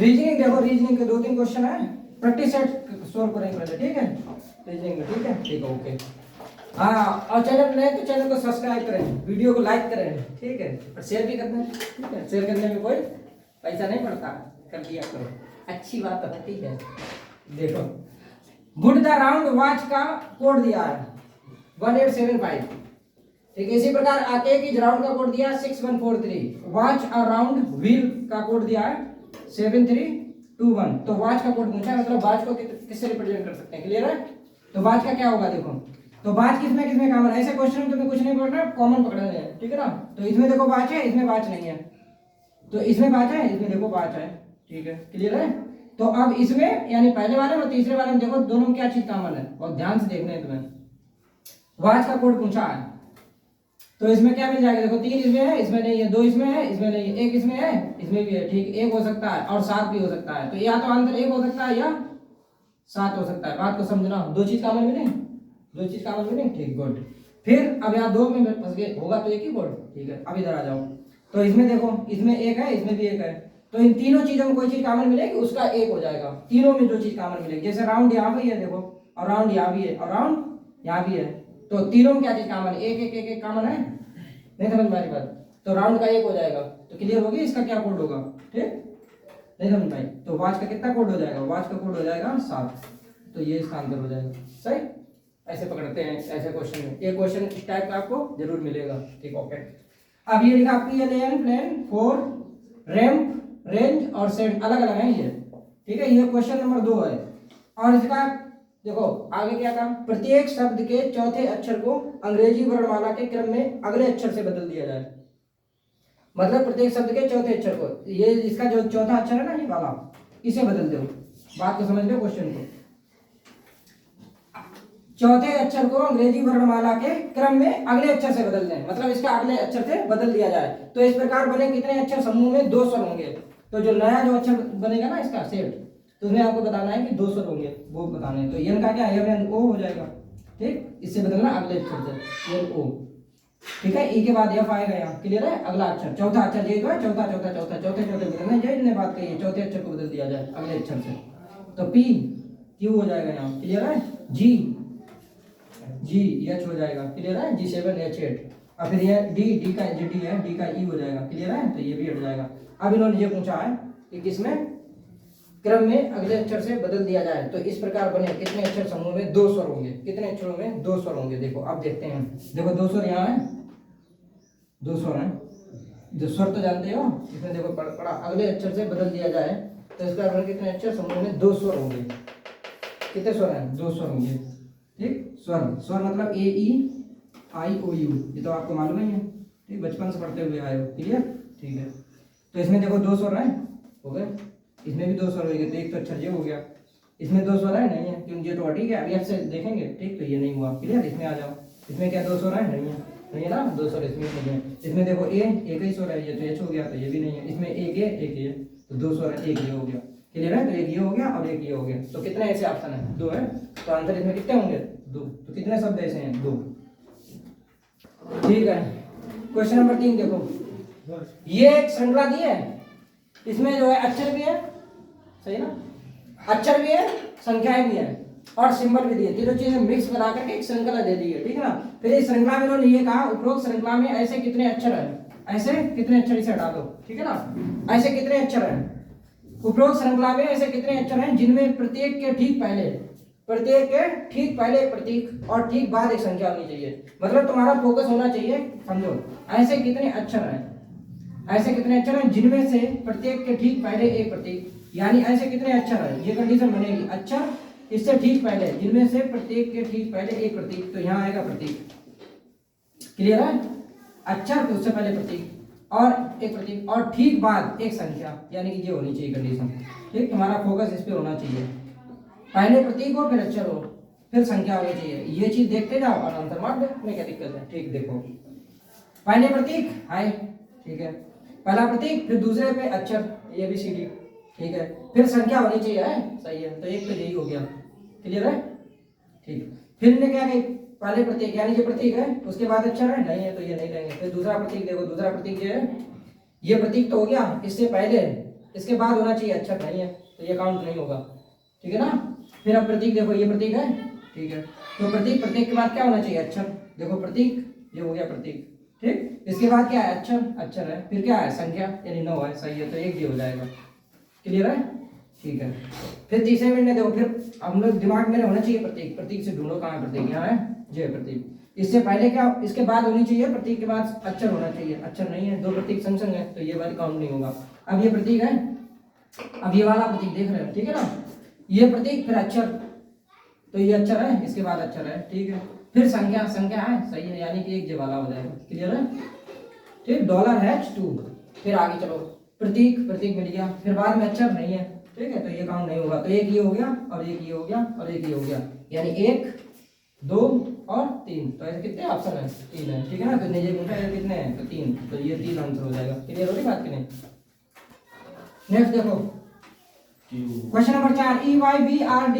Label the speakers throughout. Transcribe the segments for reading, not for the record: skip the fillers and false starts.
Speaker 1: Reasoning देखो, reasoning के 2-3 question है, प्रैक्टिस सेट सोल्व करेंगे पहले, ठीक है रीजनिंग में, ठीक है ठीक है ओके। हाँ, और चैनल नए तो चैनल को सब्सक्राइब करें, वीडियो को लाइक करें, ठीक है, और शेयर भी करना है, ठीक है, शेयर करने में कोई पैसा नहीं पड़ता, कर दिया करो, अच्छी बात है, ठीक है। देखो गुड द राउंड वॉच का कोड दिया है 1875, ठीक है। इसी प्रकार आके की राउंड का कोड दिया है 6143, वॉच और राउंड व्हील का कोड दिया है 7321। तो वॉच का कोड पूछा है, मतलब वॉच को किससे रिप्रेजेंट कर सकते हैं, क्लियर है। तो वॉच का क्या होगा देखो, तो वॉच किसमें किसमें कॉमन है, ऐसे क्वेश्चन में तुम्हें कुछ नहीं पढ़ना, कॉमन पकड़ना है, ठीक है ना। तो इसमें देखो वॉच है, इसमें वॉच नहीं है, तो इसमें वॉच है, इसमें देखो वॉच है, ठीक है क्लियर है। तो अब इसमें यानी पहले वाले और तीसरे वाले में देखो दोनों में क्या चीज कॉमन है, और ध्यान से देखना है तुम्हें। वॉच का कोड पूछा है तो इसमें क्या मिल जाएगा, देखो 3 इसमें है, इसमें नहीं है, 2 इसमें है, इसमें नहीं है, 1 इसमें है, इसमें भी है, ठीक, 1 हो सकता है और 7 भी हो सकता है। तो या तो आंसर 1 हो सकता है या 7 हो सकता है, बात को समझना, 2 चीज कॉमन मिले, 2 चीज कॉमन मिले, ठीक गुड। फिर अब यहाँ 2 में फंस गए, होगा तो एक ही कोड, ठीक है। अब इधर आ जाओ, तो इसमें देखो इसमें 1 है, इसमें भी 1 है, तो इन तीनों चीजों में कोई चीज कॉमन मिलेगी, उसका 1 हो जाएगा। तीनों में जो चीज कॉमन मिलेगी, जैसे राउंड यहाँ भी है देखो, और राउंड यहाँ भी है, और राउंड यहाँ भी है, तो तीनों में क्या चीज कॉमन है, 1 कॉमन है, नहीं समझ में आ रही बात, तो राउंड का 1 हो जाएगा, तो क्लियर होगी इसका क्या कोड होगा, ठीक नहीं समझ पाई। तो वॉच का कितना कोड हो जाएगा, वॉच का कोड हो जाएगा 7, तो ये इसका आंसर हो जाएगा, सही। ऐसे पकड़ते हैं ऐसे क्वेश्चन में, ये क्वेश्चन इस टाइप का आपको जरूर मिलेगा, ठीक ओके। अब ये लिखा PLAN प्लेन 4 रैंप रेंज और सेट अलग अलग है ये, ठीक है, ये क्वेश्चन नंबर 2 है। और इसका देखो आगे क्या था, प्रत्येक शब्द के चौथे अक्षर को अंग्रेजी वर्णमाला के क्रम में अगले अक्षर से बदल दिया जाए, मतलब प्रत्येक शब्द के चौथे अक्षर को, ये इसका जो चौथा अक्षर है ना ये वाला, इसे बदल दो, बात को समझ लो क्वेश्चन को। चौथे अक्षर को अंग्रेजी वर्णमाला के क्रम में अगले अक्षर से बदल दें, मतलब इसका अगले अक्षर से बदल दिया जाए, तो इस प्रकार बने कितने अक्षर, समूह में 2 स्वर होंगे। तो जो नया जो अक्षर बनेगा ना इसका सेट, तो उसमें आपको बताना है कि 2 स्वर होंगे, वो बताने हैं। तो एन का क्या है, एन ओ हो जाएगा, ठीक, इससे बदलना अगले अक्षर से, एन ओ, ठीक है। ई के बाद एफ आएगा यहाँ, क्लियर है। अगला अक्षर चौथा अक्षर ये है, चौथा चौथा चौथा चौथे चौथे बदलना, ये बात कही है, चौथे अक्षर को बदल दिया जाए अगले अक्षर से, तो पी क्यू हो जाएगा यहाँ, क्लियर है। जी जी एच हो जाएगा, क्लियर है, G7H8, और फिर ये डी का डी है, डी का ई हो जाएगा, क्लियर है, तो ये भी हट जाएगा। अब इन्होंने ये पूछा है कि किसमें क्रम में अगले अक्षर से बदल दिया जाए, तो इस प्रकार बने कितने अक्षर समूह में 2 स्वर होंगे, कितने अक्षरों में 2 स्वर होंगे, देखो अब देखते हैं। देखो 2 स्वर यहाँ है, 2 स्वर है, जो स्वर तो जानते हो, इसमें देखो पढ़ा अगले अक्षर से बदल दिया जाए, तो इसका अर्थ कितने अक्षर समूह में 2 स्वर होंगे, कितने स्वर हैं, 2 स्वर होंगे, ठीक। स्वर स्वर मतलब AEIOU, ये तो आपको मालूम ही है, ठीक, बचपन से पढ़ते हुए आए हो, क्लियर, ठीक है। तो इसमें देखो 2 स्वर हैं, हो गए, इसमें भी 2 स्वर हो गए, तो एक तो अक्षर ये हो गया, इसमें 2 स्वर है नहीं है, क्योंकि ये तो ठीक है, अभी आपसे देखेंगे, ठीक, तो ये नहीं हुआ, क्लियर। इसमें आ जाओ, इसमें क्या 2 स्वर है, नहीं है ना, 2 स्वर इसमें नहीं है। इसमें देखो एक ही स्वर है, ये तो एच हो गया, तो ये भी नहीं है। इसमें एक ये, तो 2 स्वर है, एक ये हो गया, क्लियर है। तो एक ये हो गया और एक ये हो गया, तो कितने ऐसे ऑप्शन है, 2 है, तो आंसर इसमें कितने होंगे, 2। तो कितने शब्द ऐसे हैं, 2, ठीक है। क्वेश्चन नंबर 3 देखो, ये एक श्रृंखला दी है, इसमें जो है अक्षर भी है, सही ना, अक्षर भी है, संख्याएं भी है, और सिंबल भी दिए, तीनों चीजें मिक्स बना करके एक श्रृंखला दे दी है, ठीक है ना। फिर इस श्रृंखला में उन्होंने ये कहा, उपरोक्त श्रृंखला में ऐसे कितने अक्षर हैं, ऐसे कितने अक्षर, इसे हटा दो, ठीक है ना, ऐसे कितने अक्षर हैं, उपरोक्त श्रृंखला में ऐसे कितने अक्षर हैं जिनमें प्रत्येक के ठीक पहले प्रतीक और ठीक बाद एक संख्या होनी चाहिए, मतलब तुम्हारा फोकस होना चाहिए, समझो, ऐसे कितने अक्षर हैं, ऐसे कितने अक्षर हैं जिनमें से प्रत्येक के ठीक पहले एक प्रतीक, यानी ऐसे कितने अक्षर हैं, ये कंडीशन बनेगी, अक्षर इससे ठीक पहले, जिनमें से प्रत्येक के ठीक पहले एक प्रतीक, तो यहाँ आएगा प्रतीक, क्लियर है, अक्षर तो उससे पहले प्रतीक और एक प्रतीक, और ठीक बाद एक संख्या, यानी कि ये होनी चाहिए कंडीशन, ठीक। तुम्हारा फोकस इस पे होना चाहिए, पहले प्रतीक हो, फिर अक्षर हो, फिर संख्या होनी चाहिए, ये चीज देखते जाओ और आंसर मार दो, में क्या दिक्कत है, ठीक। देखो पहले प्रतीक हाय, ठीक है, पहला प्रतीक, फिर दूसरे पे अक्षर ABCD, ठीक है, फिर संख्या होनी चाहिए, है सही है, तो एक तो यही हो गया, क्लियर है, ठीक। फिर ने क्या कही, पहले प्रतीक यानी ये प्रतीक है, उसके बाद अक्षर है नहीं है, तो ये नहीं लेंगे। फिर दूसरा प्रतीक देखो, दूसरा प्रतीक ये है, ये प्रतीक तो हो गया, इससे पहले इसके बाद होना चाहिए अक्षर, नहीं है तो ये काउंट नहीं होगा, ठीक है ना। फिर अब प्रतीक देखो, ये प्रतीक है, ठीक है, तो प्रतीक, प्रतीक के बाद क्या होना चाहिए अक्षर, देखो प्रतीक, ये हो गया प्रतीक, ठीक। इसके बाद क्या है, अक्षर, अक्षर है, फिर क्या है, संख्या यानी 9 है, सही है, तो एक ये हो जाएगा, क्लियर है, ठीक है। फिर तीसरे मिनट में देखो, फिर हम लोग दिमाग में होना चाहिए प्रतीक, प्रतीक से ढूंढो कहाँ है प्रतीक, यहाँ है, ये है प्रतीक। इससे पहले क्या, इसके बाद होनी चाहिए प्रतीक के बाद अक्षर होना चाहिए, अक्षर नहीं है, दो प्रतीक संग संग है तो ये वाली काउंट नहीं होगा। अब ये प्रतीक है, अब ये वाला प्रतीक देख रहे हो, ठीक है ना, ये प्रतीक फिर अक्षर, तो ये अक्षर है, इसके बाद अक्षर है, ठीक है। फिर संख्या, संख्या है, सही है, यानी कि एक ये वाला हो जाएगा, क्लियर है, ठीक। $2, फिर आगे चलो, प्रतीक, प्रतीक मिल गया, फिर बाद में अक्षर नहीं है, ठीक है, तो ये काउंट नहीं होगा, तो एक ये हो गया और एक ये हो गया और एक ये हो गया, यानी 1 2 और 3, तो ऐसे कितने ऑप्शन है, 3 है, ठीक है ना। तो नीचे पूछा है कितने हैं, तो 3, तो ये 3 आंसर हो जाएगा, क्लियर हो रही बात की नहीं। नेक्स्ट देखो क्वेश्चन नंबर 4, EYBRD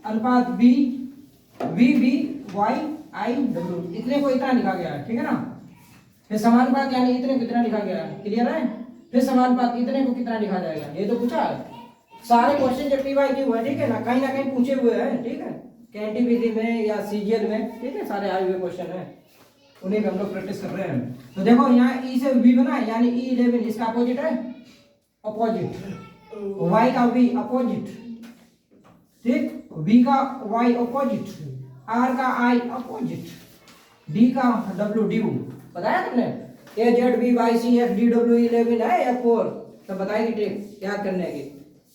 Speaker 1: अनुपात BVBYIW, इतने को इतना लिखा गया है, ठीक है ना। फिर समानुपात यानी इतने को कितना लिखा गया है, क्लियर है। फिर समानुपात इतने को कितना लिखा जाएगा, ये तो पूछा है। सारे क्वेश्चन जो PYQ है, ठीक है ना कहीं पूछे हुए हैं, ठीक है, KNTPC में या CGL में, ठीक है, सारे आए हुए क्वेश्चन हैं, उन्हीं पे हम लोग प्रैक्टिस कर रहे हैं। तो देखो यहाँ E से V बना है, यानी E11 इसका अपोजिट है, अपोजिट, Y का V अपोजिट, ठीक, V का Y अपोजिट, R का I अपोजिट, D का W ड्यू, बताया तुमने, AZBYCFDW 11 है या 4, तब बताएगी ट्रिक याद करने की,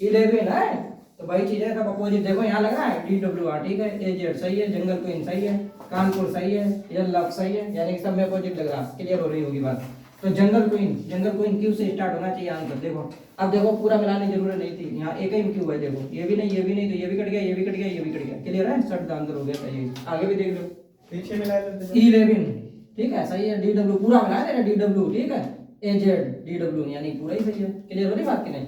Speaker 1: 11 है तो वही चीज है, तब अपोजिट देखो यहाँ लग रहा है DWR, ठीक है, AZ सही है, जंगल क्वीन सही है, कानपुर सही है, लव सही है, यानी कि सब में अपोजिट लग रहा है, क्लियर हो रही होगी बात। तो जंगल क्वीन क्यू से स्टार्ट होना चाहिए आंसर, देखो अब देखो पूरा मिलाने की जरूरत नहीं थी, यहाँ एक ही क्यू है, देखो ये भी नहीं, ये भी नहीं, तो ये भी कट गया, ये भी कट गया, ये भी कट गया, क्लियर है, शट आंसर हो गया, सही है। आगे भी देख लो,
Speaker 2: पीछे मिला लेते हैं,
Speaker 1: 11, ठीक है, सही है, DW पूरा मिला देना, DW, ठीक है, AZ DW यानी पूरा ही सही है, क्लियर हो रही बात की नहीं।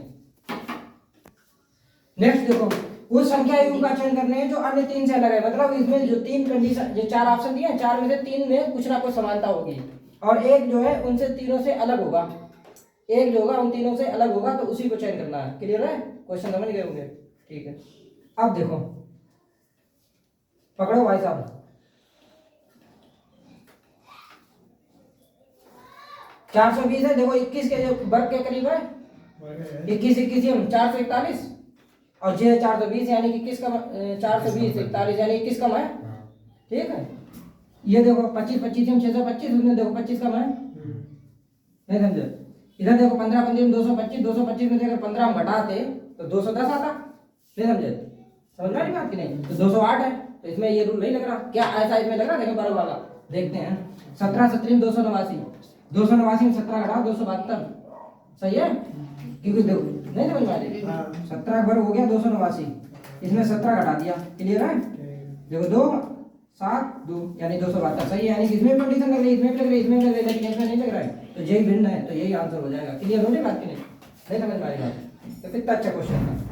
Speaker 1: नेक्स्ट देखो, उस संख्या युग का चयन करने हैं जो अन्य 3 से अलग है, मतलब इसमें जो 3 कंडीशन, जो 4 ऑप्शन दिए हैं, 4 में से 3 में कुछ ना कुछ समानता होगी, और एक जो है उनसे तीनों से अलग होगा, एक जो होगा उन तीनों से अलग होगा, तो उसी को चयन करना है, क्लियर है, क्वेश्चन समझ गए होंगे, ठीक है। अब देखो पकड़ो भाई साहब, 420 है, देखो 21 के जो वर्ग के करीब है, 21 441, और जे 420 यानी कि किस कम, 420 41 यानी 21 कम है, ठीक है। ये देखो 25 625, उसमें देखो 25 कम है, नहीं समझे। इधर देखो 15 में 225 में से अगर 15 हम घटाते तो 210 आता, नहीं समझे, समझ में आई बात की नहीं। तो 208 है, तो इसमें ये रूल नहीं लग रहा, क्या ऐसा इसमें लग रहा, देखो बड़ा वाला देखते हैं, 17 17 289 में 17 घटा 272, सही है, क्योंकि देखो नहीं समझ में आ रही, 17 वर्ग हो गया 289, इसमें 17 घटा दिया, क्लियर है, देखो 2 7 2 यानी 272, सही है, यानी कि इसमें कंडीशन लग रही है, इसमें भी लग रही है, इसमें भी लग रही है, लेकिन इसमें नहीं लग रहा है, तो यही भिन्न है, तो यही आंसर हो जाएगा, क्लियर हो रही बात की नहीं समझ में आएगा। तो कितना अच्छा क्वेश्चन था।